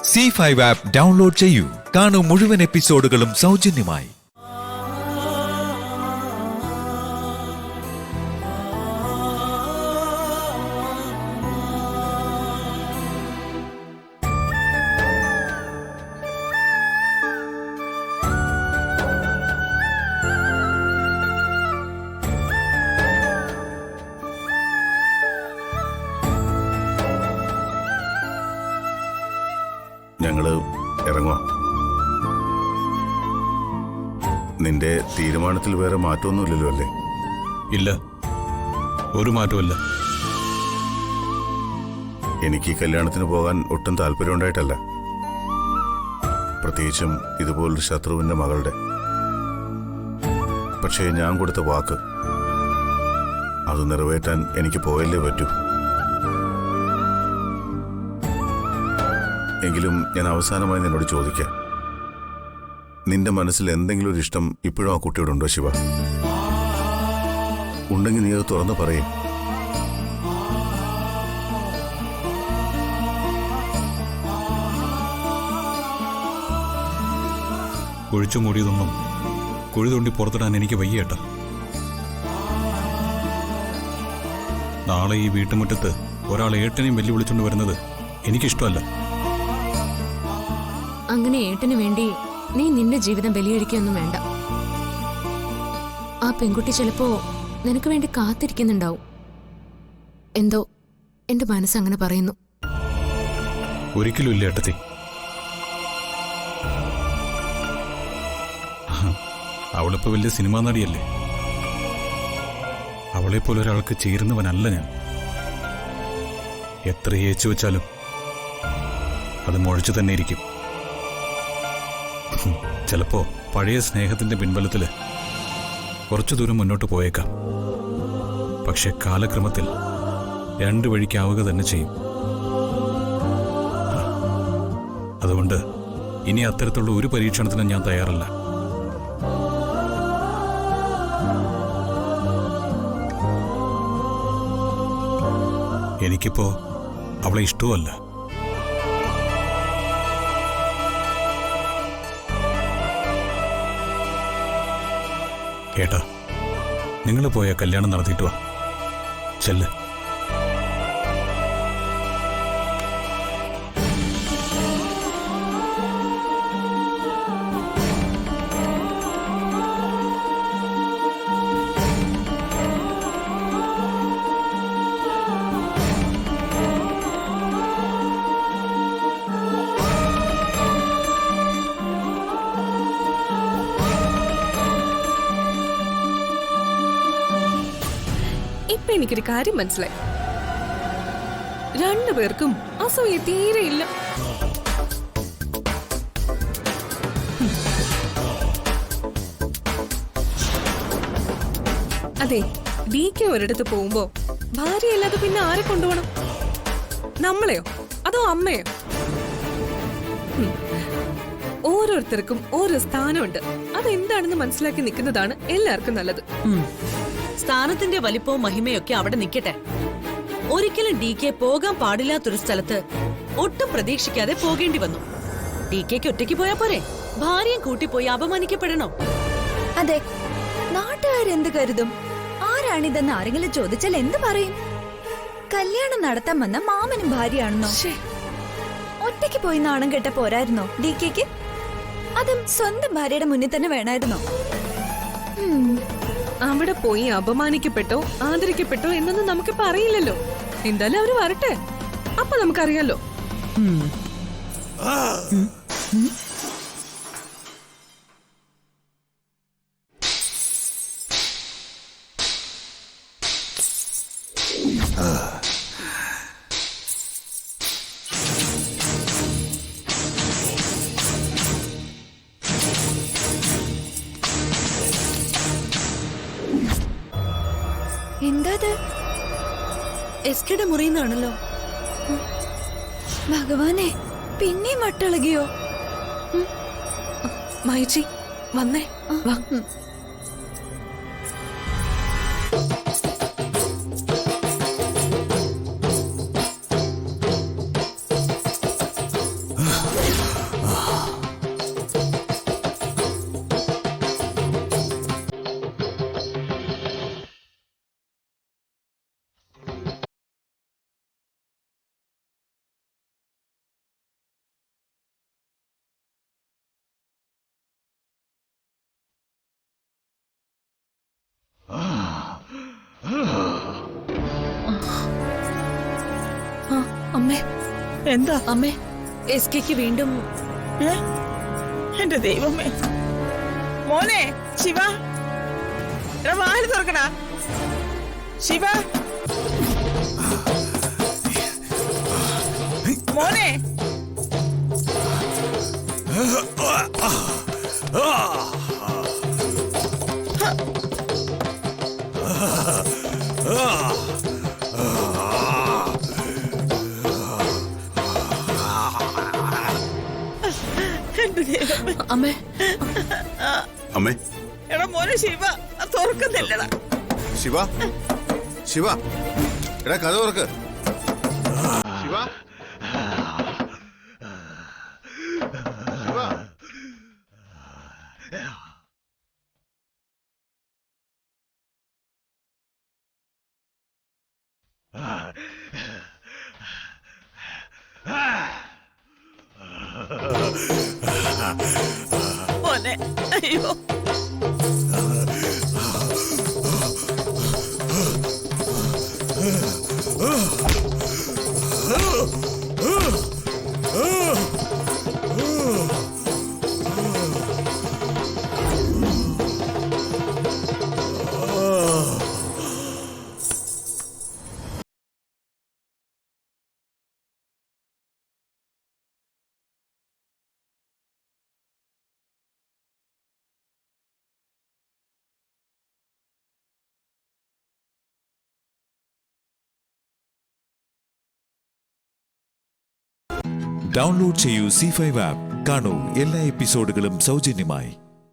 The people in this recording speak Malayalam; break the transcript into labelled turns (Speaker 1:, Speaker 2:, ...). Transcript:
Speaker 1: C5 ആപ്പ് ഡൗൺലോഡ് ചെയ്യൂ. കാണൂ മുഴുവൻ എപ്പിസോഡുകളും സൗജന്യമായി.
Speaker 2: ഞങ്ങള് ഇറങ്ങുക. നിന്റെ തീരുമാനത്തിൽ വേറെ മാറ്റമൊന്നുമില്ലല്ലോ അല്ലേ?
Speaker 3: ഇല്ല, ഒരു മാറ്റമില്ല.
Speaker 2: എനിക്ക് കല്യാണത്തിന് പോകാൻ ഒട്ടും താല്പര്യമുണ്ടായിട്ടല്ല, പ്രത്യേകിച്ചും ഇതുപോലൊരു ശത്രുവിന്റെ മകളുടെ. പക്ഷേ ഞാൻ കൊടുത്ത വാക്ക് അത് നിറവേറ്റാൻ എനിക്ക് പോയല്ലേ പറ്റൂ. എങ്കിലും ഞാൻ അവസാനമായി നിന്നോട് ചോദിക്കാം, നിന്റെ മനസ്സിൽ എന്തെങ്കിലും ഒരു ഇഷ്ടം ഇപ്പോഴും ആ കുട്ടിയോടുണ്ടോ ശിവ? ഉണ്ടെങ്കിൽ നീ അത് തുറന്നു പറയേ.
Speaker 3: കുഴിച്ചു മൂടിയതൊന്നും കുഴി തോണ്ടി പുറത്തിടാൻ എനിക്ക് വയ്യേട്ട. നാളെ ഈ വീട്ടുമുറ്റത്ത് ഒരാൾ ഏട്ടനെയും വെല്ലുവിളിച്ചുകൊണ്ട് വരുന്നത് എനിക്കിഷ്ടമല്ല.
Speaker 4: അങ്ങനെ ഏട്ടന് വേണ്ടി നീ നിന്റെ ജീവിതം ബലിയഴിക്കൊന്നും വേണ്ട. ആ പെൺകുട്ടി ചിലപ്പോ നിനക്ക് വേണ്ടി കാത്തിരിക്കുന്നുണ്ടാവും. എന്തോ എന്റെ മനസ്സങ്ങനെ പറയുന്നു.
Speaker 3: ഒരിക്കലും ഇല്ല ഏട്ടത്തി. അവളിപ്പോ വലിയ സിനിമാ നടിയല്ലേ. അവളെപ്പോലെ ഒരാൾക്ക് ചേരുന്നവനല്ല ഞാൻ. എത്ര ഏച്ചു വെച്ചാലും അത് മുഴച്ചു തന്നെ ഇരിക്കും. ചിലപ്പോ പഴയ സ്നേഹത്തിന്റെ പിൻബലത്തില് കുറച്ചു ദൂരം മുന്നോട്ട് പോയേക്കാം. പക്ഷെ കാലക്രമത്തിൽ രണ്ടു വഴിക്കാവുക തന്നെ ചെയ്യും. അതുകൊണ്ട് ഇനി അത്തരത്തിലുള്ള ഒരു പരീക്ഷണത്തിനും ഞാൻ തയ്യാറല്ല. എനിക്കിപ്പോ അവളെ ഇഷ്ടവുമല്ല. ഏട്ടാ, നിങ്ങൾ പോയ കല്യാണം നടത്തിയിട്ട് വാ. ചെല്ല്.
Speaker 5: ഇപ്പൊ എനിക്കൊരു കാര്യം മനസ്സിലായി. രണ്ടുപേർക്കും അസൂയ തീരെയില്ല. അതെ, DK ഒരിടത്ത് പോകുമ്പോ ഭാര്യയല്ലാതെ പിന്നെ ആരെ കൊണ്ടുപോകണം? നമ്മളെയോ അതോ അമ്മയോ? ഓരോരുത്തർക്കും ഓരോ സ്ഥാനമുണ്ട്. അതെന്താണെന്ന് മനസ്സിലാക്കി നിൽക്കുന്നതാണ് എല്ലാവർക്കും നല്ലത്.
Speaker 6: സ്ഥാനത്തിന്റെ വലിപ്പവും മഹിമയൊക്കെ അവിടെ നിൽക്കട്ടെ. ഒരിക്കലും DK പോകാൻ പാടില്ലാത്തൊരു സ്ഥലത്ത് ഒട്ടും പ്രതീക്ഷിക്കാതെ പോകേണ്ടി വന്നു. DKക്ക് ഒറ്റയ്ക്ക് പോയാ പോരെ? ഭാര്യയും കൂട്ടിപ്പോയി അപമാനിക്കപ്പെടണോ?
Speaker 7: അതെ, നാട്ടുകാരെന്ത് കരുതും? ആരാണിതെന്ന് ആരെങ്കിലും ചോദിച്ചാൽ എന്ത് പറയും? കല്യാണം നടത്താൻ വന്ന മാമനും ഭാര്യയാണെന്നോ? ഒറ്റയ്ക്ക് പോയി നാണം കെട്ട പോരായിരുന്നോ DKക്ക്? അതും സ്വന്തം ഭാര്യയുടെ മുന്നിൽ തന്നെ വേണമായിരുന്നോ?
Speaker 5: അവിടെ പോയി അപമാനിക്കപ്പെട്ടോ ആദരിക്കപ്പെട്ടോ എന്നൊന്നും നമുക്കിപ്പോ അറിയില്ലല്ലോ. എന്തായാലും അവര് വരട്ടെ, അപ്പൊ നമുക്കറിയാലോ.
Speaker 7: എന്താ
Speaker 6: SKയുടെ മുറിയുന്നാണല്ലോ.
Speaker 7: ഭഗവാനെ, പിന്നെ മട്ടിളകിയോ?
Speaker 5: മായച്ചി വന്നേ, വാ. അമ്മേ
Speaker 8: എന്താ
Speaker 6: അമ്മേ എസ് കെക്ക് വീണ്ടും
Speaker 8: ഏ? എന്റെ ദൈവമേ. മോനെ ശിവ, എടാ വാല് തുറക്കടാ ശിവ. മോനെ എന്റെ ദൈവമേ.
Speaker 4: അമ്മേ
Speaker 2: അമ്മേ
Speaker 8: എടാ മോനെ ശിവ, തുറക്കുന്നില്ലടാ.
Speaker 2: ശിവ, ശിവ, എടാ കഥ തുറക്ക്. ശിവ, ശിവ.
Speaker 8: മോനെ അയ്യോ.
Speaker 1: ഡൗൺലോഡ് ചെയ്യൂ C5 ആപ്പ്. കാണൂ എല്ലാ എപ്പിസോഡുകളും സൗജന്യമായി.